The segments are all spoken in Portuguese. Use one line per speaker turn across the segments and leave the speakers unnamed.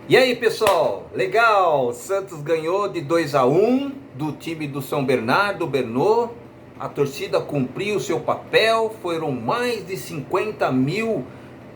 E aí, pessoal, legal, Santos ganhou de 2-1 do time do São Bernardo, Bernô. A torcida cumpriu o seu papel, foram mais de 50 mil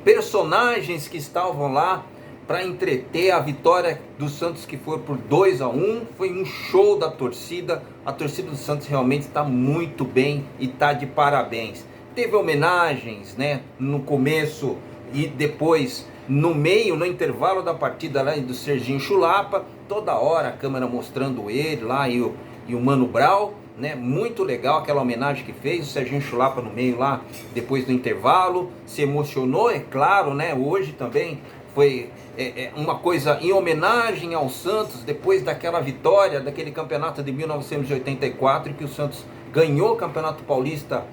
personagens que estavam lá para entreter a vitória do Santos, que foi por 2-1. Foi um show da torcida, a torcida do Santos realmente está muito bem e está de parabéns. Teve homenagens, né, no começo e depois no meio, no intervalo da partida lá do Serginho Chulapa, toda hora a câmera mostrando ele lá e o Mano Brown, né? Muito legal aquela homenagem que fez, o Serginho Chulapa no meio lá, depois do intervalo, se emocionou, é claro, né? Hoje também foi uma coisa em homenagem ao Santos, depois daquela vitória, daquele campeonato de 1984, que o Santos ganhou o Campeonato Paulista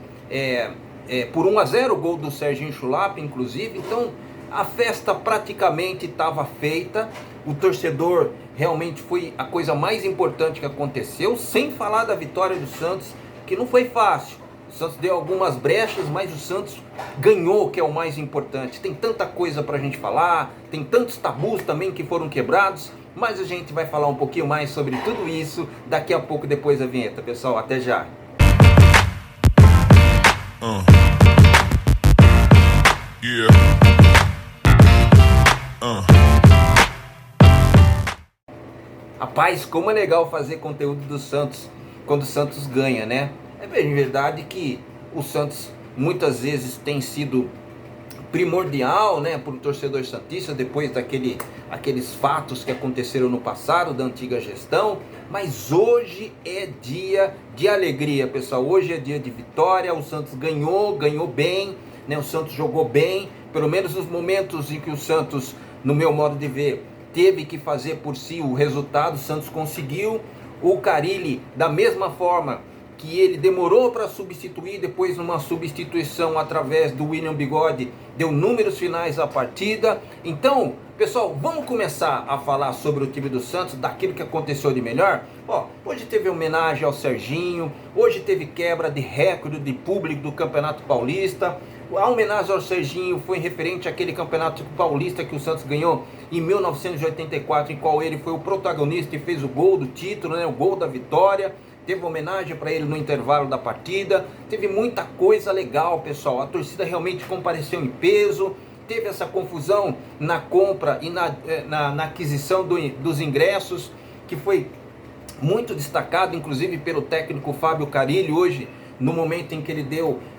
por 1-0, gol do Serginho Chulapa, inclusive. Então a festa praticamente estava feita, o torcedor realmente foi a coisa mais importante que aconteceu, sem falar da vitória do Santos, que não foi fácil. O Santos deu algumas brechas, mas o Santos ganhou, que é o mais importante. Tem tanta coisa para a gente falar, tem tantos tabus também que foram quebrados, mas a gente vai falar um pouquinho mais sobre tudo isso daqui a pouco, depois da vinheta. Pessoal, até já! Rapaz, como é legal fazer conteúdo do Santos quando o Santos ganha, né? É bem verdade que o Santos muitas vezes tem sido primordial, né, para o torcedor santista, depois aqueles fatos que aconteceram no passado, da antiga gestão. Mas hoje é dia de alegria, pessoal. Hoje é dia de vitória. O Santos ganhou bem, né? O Santos jogou bem, pelo menos nos momentos em que o Santos, no meu modo de ver, teve que fazer por si o resultado, o Santos conseguiu. O Carille, da mesma forma que ele demorou para substituir, depois numa substituição através do William Bigode, deu números finais à partida. Então, pessoal, vamos começar a falar sobre o time do Santos, daquilo que aconteceu de melhor. Hoje teve homenagem ao Serginho, hoje teve quebra de recorde de público do Campeonato Paulista. A homenagem ao Serginho foi referente àquele Campeonato Paulista que o Santos ganhou em 1984, em qual ele foi o protagonista e fez o gol do título, né, o gol da vitória. Teve homenagem para ele no intervalo da partida. Teve muita coisa legal, pessoal. A torcida realmente compareceu em peso. Teve essa confusão na compra e na aquisição dos ingressos, que foi muito destacado, inclusive pelo técnico Fábio Carille, hoje, no momento em que ele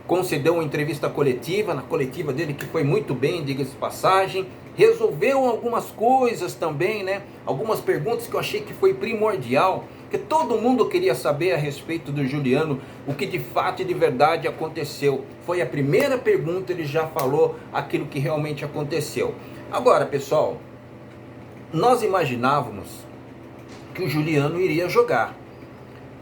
concedeu uma entrevista coletiva, na coletiva dele, que foi muito bem, diga-se de passagem. Resolveu algumas coisas também, né? Algumas perguntas que eu achei que foi primordial, que todo mundo queria saber a respeito do Juliano, o que de fato e de verdade aconteceu. Foi a primeira pergunta, ele já falou aquilo que realmente aconteceu. Agora, pessoal, nós imaginávamos que o Juliano iria jogar.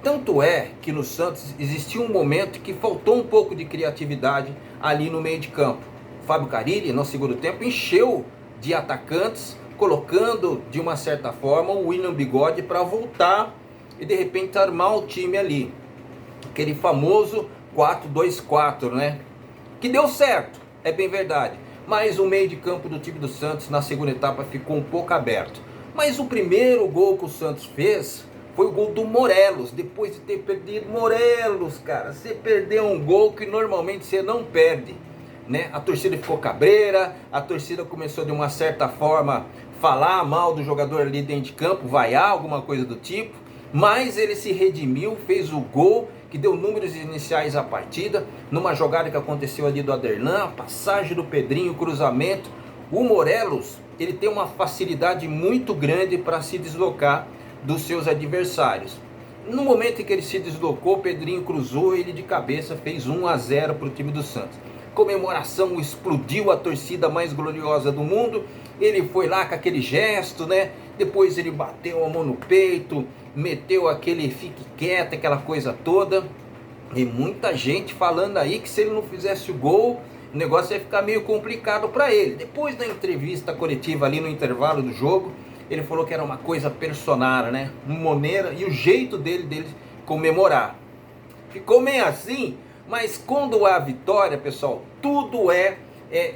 Tanto é que no Santos existiu um momento que faltou um pouco de criatividade ali no meio de campo. O Fábio Carille, no segundo tempo, encheu de atacantes, colocando de uma certa forma o William Bigode para voltar e de repente armar o time ali. Aquele famoso 4-2-4, né? Que deu certo, é bem verdade. Mas o meio de campo do time do Santos na segunda etapa ficou um pouco aberto. Mas o primeiro gol que o Santos fez foi o gol do Morelos, depois de ter perdido. Morelos, cara, você perdeu um gol que normalmente você não perde, né? A torcida ficou cabreira, a torcida começou de uma certa forma falar mal do jogador ali dentro de campo, vaiar, alguma coisa do tipo, mas ele se redimiu, fez o gol que deu números iniciais à partida, numa jogada que aconteceu ali do Aderlan, passagem do Pedrinho, cruzamento. O Morelos, ele tem uma facilidade muito grande para se deslocar dos seus adversários. No momento em que ele se deslocou, o Pedrinho cruzou, ele de cabeça fez 1-0 para o time do Santos. Comemoração, explodiu, a torcida mais gloriosa do mundo. Ele foi lá com aquele gesto, né? Depois ele bateu a mão no peito, meteu aquele fique quieto, aquela coisa toda. E muita gente falando aí que se ele não fizesse o gol, o negócio ia ficar meio complicado para ele. Depois da entrevista coletiva ali no intervalo do jogo, ele falou que era uma coisa personal, né? Uma maneira e o jeito dele comemorar. Ficou meio assim, mas quando há vitória, pessoal, tudo é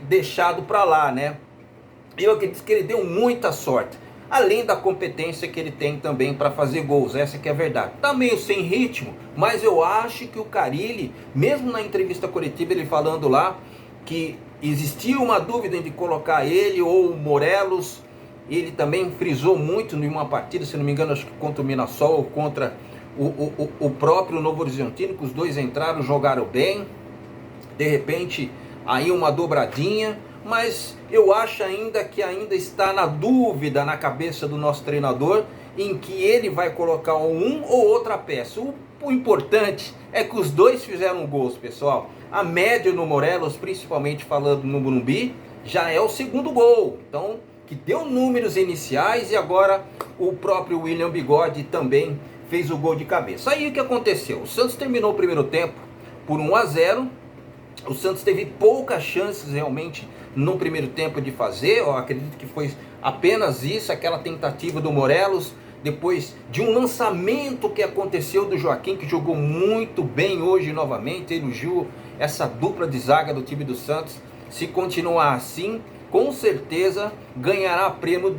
deixado para lá, né? Eu acredito que ele deu muita sorte. além da competência que ele tem também para fazer gols, essa que é a verdade. Tá meio sem ritmo, mas eu acho que o Carille, mesmo na entrevista coletiva ele falando lá que existia uma dúvida de colocar ele ou o Morelos, ele também frisou muito em uma partida, se não me engano, acho que contra o Mirassol ou contra o próprio Novo Horizontino, que os dois entraram, jogaram bem, de repente aí uma dobradinha, mas eu acho ainda que ainda está na dúvida na cabeça do nosso treinador, em que ele vai colocar um ou outra peça. O importante é que os dois fizeram gols, pessoal. A média no Morelos, principalmente falando no Morumbi, já é o segundo gol. Então, que deu números iniciais, e agora o próprio William Bigode também fez o gol de cabeça. Aí o que aconteceu? O Santos terminou o primeiro tempo por 1-0. O Santos teve poucas chances realmente no primeiro tempo de fazer. Eu acredito que foi apenas isso, aquela tentativa do Morelos, depois de um lançamento que aconteceu do Joaquim, que jogou muito bem hoje novamente, elogiou essa dupla de zaga do time do Santos. Se continuar assim, com certeza ganhará prêmio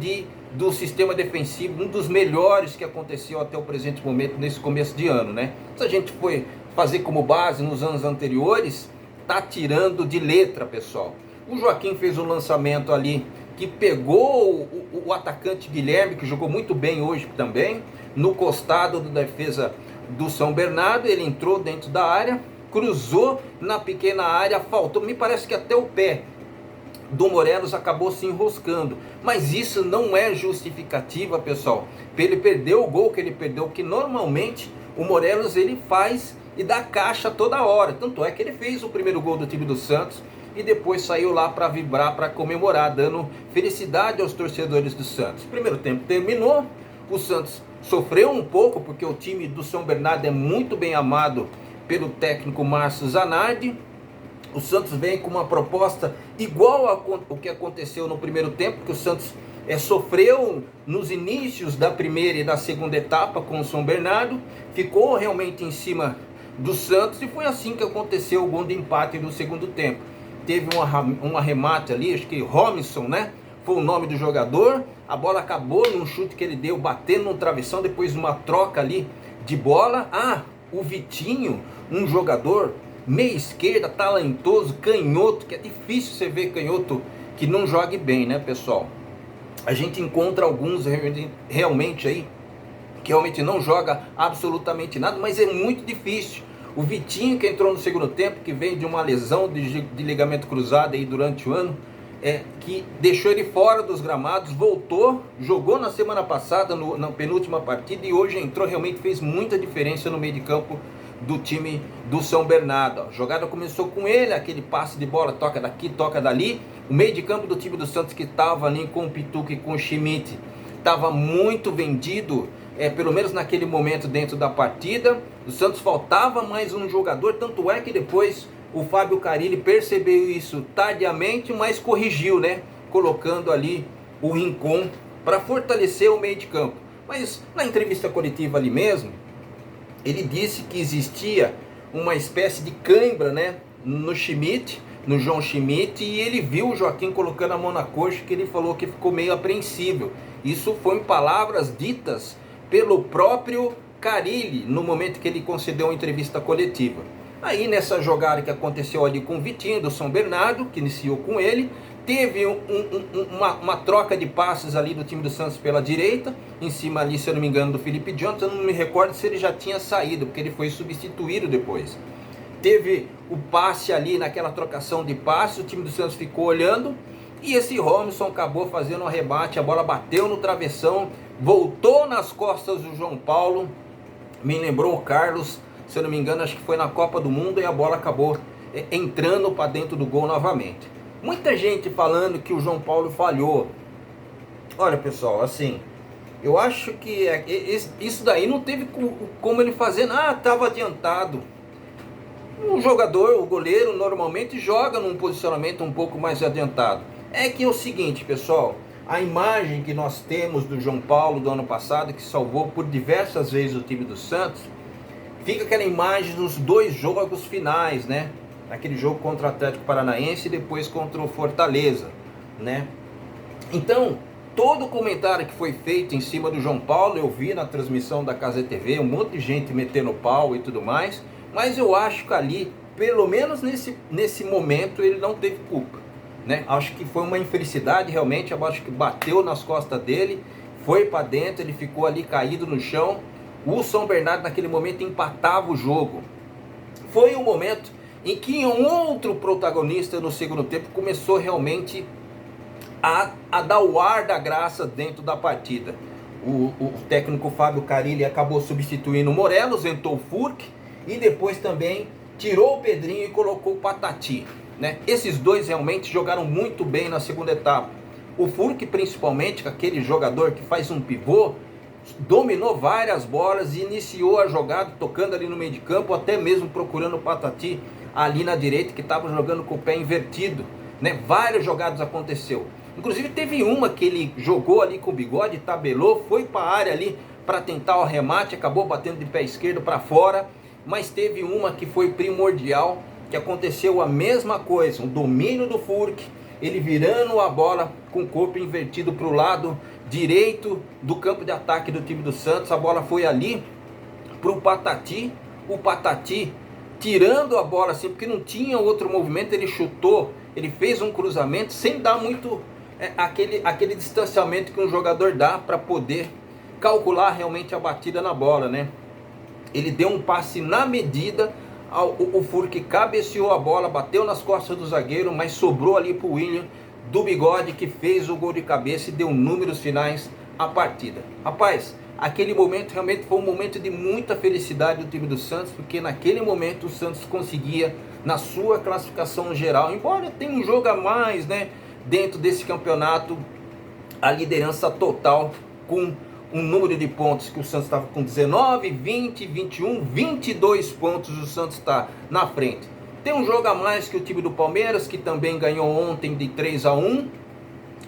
do sistema defensivo, um dos melhores que aconteceu até o presente momento, nesse começo de ano, né? Se a gente for fazer como base nos anos anteriores, tá tirando de letra, pessoal. O Joaquim fez um lançamento ali que pegou o atacante Guilherme, que jogou muito bem hoje também, no costado da defesa do São Bernardo. Ele entrou dentro da área, cruzou na pequena área, faltou, me parece que até o pé do Morelos acabou se enroscando, mas isso não é justificativa, pessoal, para ele perder o gol que ele perdeu, que normalmente o Morelos ele faz e dá caixa toda hora. Tanto é que ele fez o primeiro gol do time do Santos e depois saiu lá para vibrar, para comemorar, dando felicidade aos torcedores do Santos. O primeiro tempo terminou, o Santos sofreu um pouco, porque o time do São Bernardo é muito bem amado pelo técnico Márcio Zanardi. O Santos vem com uma proposta igual ao que aconteceu no primeiro tempo, que o Santos sofreu nos inícios da primeira e da segunda etapa com o São Bernardo, ficou realmente em cima do Santos, e foi assim que aconteceu o gol de empate no segundo tempo. Teve um arremate ali, acho que Robinson, né? Foi o nome do jogador, a bola acabou num chute que ele deu, batendo no travessão, depois uma troca ali de bola. O Vitinho, um jogador meia esquerda, talentoso, canhoto, que é difícil você ver canhoto que não jogue bem, né, pessoal? A gente encontra alguns realmente aí, que realmente não joga absolutamente nada, mas é muito difícil. O Vitinho, que entrou no segundo tempo, que veio de uma lesão de ligamento cruzado aí durante o ano, que deixou ele fora dos gramados, voltou, jogou na semana passada, na penúltima partida, e hoje entrou, realmente fez muita diferença no meio de campo do time do São Bernardo. A jogada começou com ele, aquele passe de bola, toca daqui, toca dali. O meio de campo do time do Santos, que estava ali com o Pituca e com o Schmidt, estava muito vendido, pelo menos naquele momento dentro da partida. O Santos faltava mais um jogador, tanto é que depois o Fábio Carille percebeu isso tardiamente, mas corrigiu, né? Colocando ali o Rincon para fortalecer o meio de campo. Mas na entrevista coletiva ali mesmo, ele disse que existia uma espécie de cãibra, né, no Schmidt, no João Schmidt, e ele viu o Joaquim colocando a mão na coxa, que ele falou que ficou meio apreensível. Isso foi em palavras ditas pelo próprio Carille, no momento que ele concedeu uma entrevista coletiva. Aí nessa jogada que aconteceu ali com o Vitinho do São Bernardo, que iniciou com ele, teve uma troca de passes ali do time do Santos pela direita, em cima ali, se eu não me engano, do Felipe Jonathan. Eu não me recordo se ele já tinha saído, porque ele foi substituído depois. Teve o passe ali, naquela trocação de passes, o time do Santos ficou olhando, e esse Robinson acabou fazendo um rebate, a bola bateu no travessão, voltou nas costas do João Paulo, me lembrou o Carlos, se eu não me engano, acho que foi na Copa do Mundo, e a bola acabou entrando para dentro do gol novamente. Muita gente falando que o João Paulo falhou. Olha, pessoal, assim, eu acho que isso daí não teve como ele fazer nada, estava adiantado. O jogador, o goleiro, normalmente joga num posicionamento um pouco mais adiantado. É que é o seguinte, pessoal, a imagem que nós temos do João Paulo do ano passado, que salvou por diversas vezes o time do Santos, fica aquela imagem dos dois jogos finais, né? Aquele jogo contra o Atlético Paranaense e depois contra o Fortaleza, né? Então, todo o comentário que foi feito em cima do João Paulo, eu vi na transmissão da Casa TV, um monte de gente metendo pau e tudo mais, mas eu acho que ali, pelo menos nesse momento, ele não teve culpa, né? Acho que foi uma infelicidade realmente, eu acho que bateu nas costas dele, foi para dentro, ele ficou ali caído no chão. O São Bernardo naquele momento empatava o jogo. Foi um momento em que um outro protagonista no segundo tempo começou realmente a dar o ar da graça dentro da partida. O técnico Fábio Carilli acabou substituindo o Morelos, entrou o Furk e depois também tirou o Pedrinho e colocou o Patati, né? Esses dois realmente jogaram muito bem na segunda etapa. O Furk, principalmente, aquele jogador que faz um pivô, dominou várias bolas e iniciou a jogada tocando ali no meio de campo, até mesmo procurando o Patati ali na direita, que estava jogando com o pé invertido, né? Várias jogadas aconteceu. Inclusive teve uma que ele jogou ali com o bigode, tabelou, foi para a área ali para tentar o arremate, acabou batendo de pé esquerdo para fora. Mas teve uma que foi primordial, que aconteceu a mesma coisa, o domínio do Furk, ele virando a bola com o corpo invertido para o lado direito do campo de ataque do time do Santos. A bola foi ali para o Patati tirando a bola assim, porque não tinha outro movimento, ele chutou, ele fez um cruzamento sem dar muito aquele distanciamento que um jogador dá para poder calcular realmente a batida na bola, né? Ele deu um passe na medida, o Furk cabeceou a bola, bateu nas costas do zagueiro, mas sobrou ali para o William do bigode, que fez o gol de cabeça e deu números finais à partida. Rapaz, aquele momento realmente foi um momento de muita felicidade do time do Santos, porque naquele momento o Santos conseguia, na sua classificação geral, embora tenha um jogo a mais, né, dentro desse campeonato, a liderança total com um número de pontos que o Santos estava com 19, 20, 21, 22 pontos, o Santos está na frente. Tem um jogo a mais que o time do Palmeiras, que também ganhou ontem de 3-1,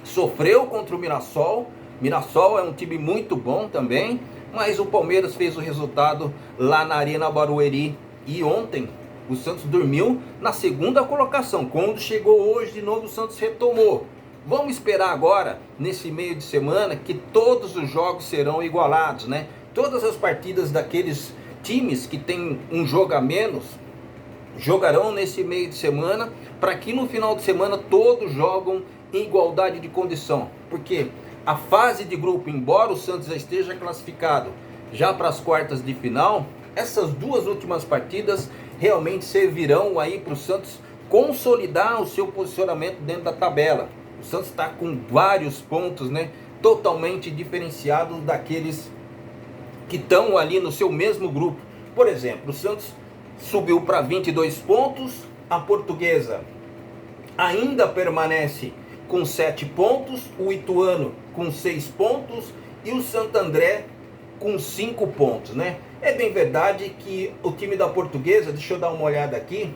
sofreu contra o Mirassol. Mirassol é um time muito bom também, mas o Palmeiras fez o resultado lá na Arena Barueri. E ontem o Santos dormiu na segunda colocação. Quando chegou hoje de novo, o Santos retomou. Vamos esperar agora, nesse meio de semana, que todos os jogos serão igualados, né? Todas as partidas daqueles times que tem um jogo a menos jogarão nesse meio de semana, para que no final de semana todos jogam em igualdade de condição. Porque a fase de grupo, embora o Santos já esteja classificado já para as quartas de final, essas duas últimas partidas realmente servirão aí para o Santos consolidar o seu posicionamento dentro da tabela. O Santos está com vários pontos, né, totalmente diferenciados daqueles que estão ali no seu mesmo grupo. Por exemplo, o Santos subiu para 22 pontos, a Portuguesa ainda permanece com 7 pontos, o Ituano com 6 pontos e o Santo André com 5 pontos, né? É bem verdade que o time da Portuguesa, deixa eu dar uma olhada aqui,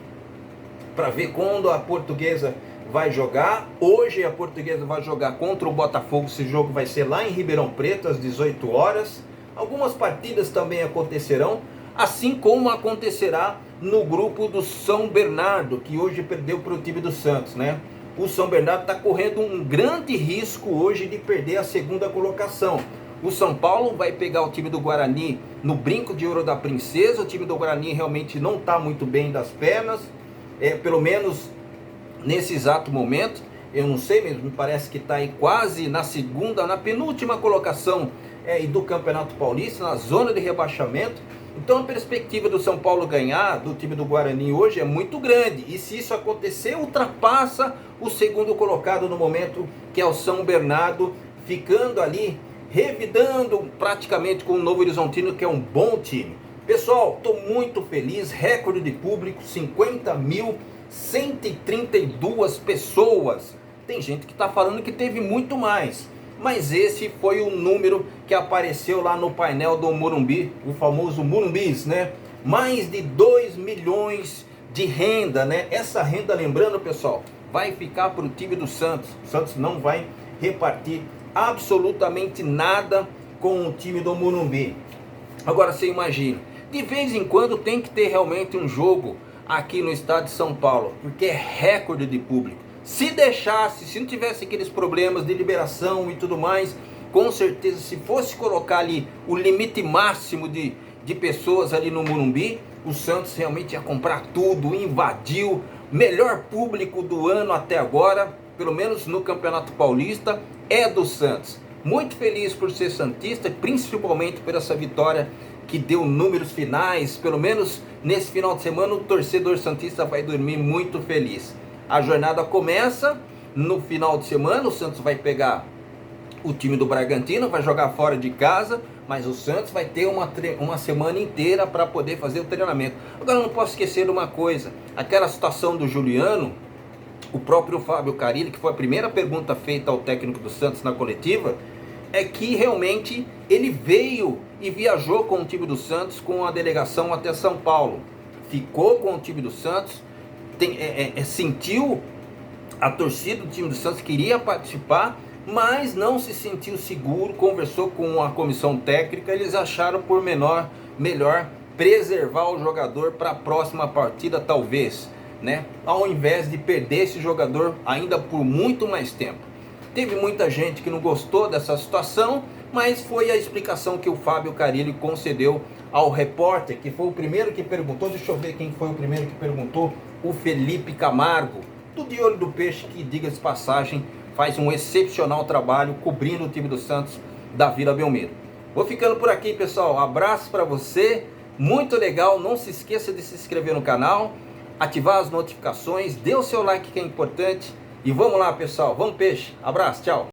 para ver quando a Portuguesa vai jogar. Hoje a Portuguesa vai jogar contra o Botafogo, esse jogo vai ser lá em Ribeirão Preto, às 18 horas. Algumas partidas também acontecerão, assim como acontecerá no grupo do São Bernardo, que hoje perdeu para o time do Santos, né? O São Bernardo está correndo um grande risco hoje de perder a segunda colocação. O São Paulo vai pegar o time do Guarani no brinco de ouro da princesa. O time do Guarani realmente não está muito bem das pernas, pelo menos nesse exato momento. Eu não sei mesmo, me parece que está aí quase na penúltima colocação do Campeonato Paulista, na zona de rebaixamento. Então a perspectiva do São Paulo ganhar do time do Guarani hoje é muito grande. E se isso acontecer, ultrapassa o segundo colocado no momento, que é o São Bernardo, ficando ali, revidando praticamente com o Novo Horizontino, que é um bom time. Pessoal, estou muito feliz, recorde de público, 50.132 pessoas. Tem gente que está falando que teve muito mais, mas esse foi o número que apareceu lá no painel do Morumbi, o famoso Morumbis, né? Mais de 2 milhões de renda, né? Essa renda, lembrando, pessoal, vai ficar para o time do Santos. O Santos não vai repartir absolutamente nada com o time do Morumbi. Agora você imagina, de vez em quando tem que ter realmente um jogo aqui no estado de São Paulo, porque é recorde de público. Se deixasse, se não tivesse aqueles problemas de liberação e tudo mais, com certeza, se fosse colocar ali o limite máximo de pessoas ali no Morumbi, o Santos realmente ia comprar tudo, invadiu, melhor público do ano até agora, pelo menos no Campeonato Paulista, é do Santos. Muito feliz por ser santista, principalmente por essa vitória que deu números finais. Pelo menos nesse final de semana o torcedor santista vai dormir muito feliz. A jornada começa no final de semana, o Santos vai pegar o time do Bragantino, vai jogar fora de casa, mas o Santos vai ter uma semana inteira para poder fazer o treinamento. Agora não posso esquecer de uma coisa, aquela situação do Juliano, o próprio Fábio Carille, que foi a primeira pergunta feita ao técnico do Santos na coletiva, é que realmente ele veio e viajou com o time do Santos, com a delegação até São Paulo, ficou com o time do Santos, sentiu a torcida do time do Santos, queria participar, mas não se sentiu seguro, conversou com a comissão técnica, eles acharam por melhor preservar o jogador para a próxima partida, talvez, né? Ao invés de perder esse jogador ainda por muito mais tempo. Teve muita gente que não gostou dessa situação, mas foi a explicação que o Fábio Carille concedeu ao repórter, que foi o primeiro que perguntou. Deixa eu ver quem foi o primeiro que perguntou. O Felipe Camargo, do De Olho do Peixe, que, diga-se de passagem, faz um excepcional trabalho cobrindo o time do Santos da Vila Belmiro. Vou ficando por aqui, pessoal. Abraço para você, muito legal. Não se esqueça de se inscrever no canal, ativar as notificações, dê o seu like que é importante. E vamos lá, pessoal. Vamos, peixe. Abraço, tchau.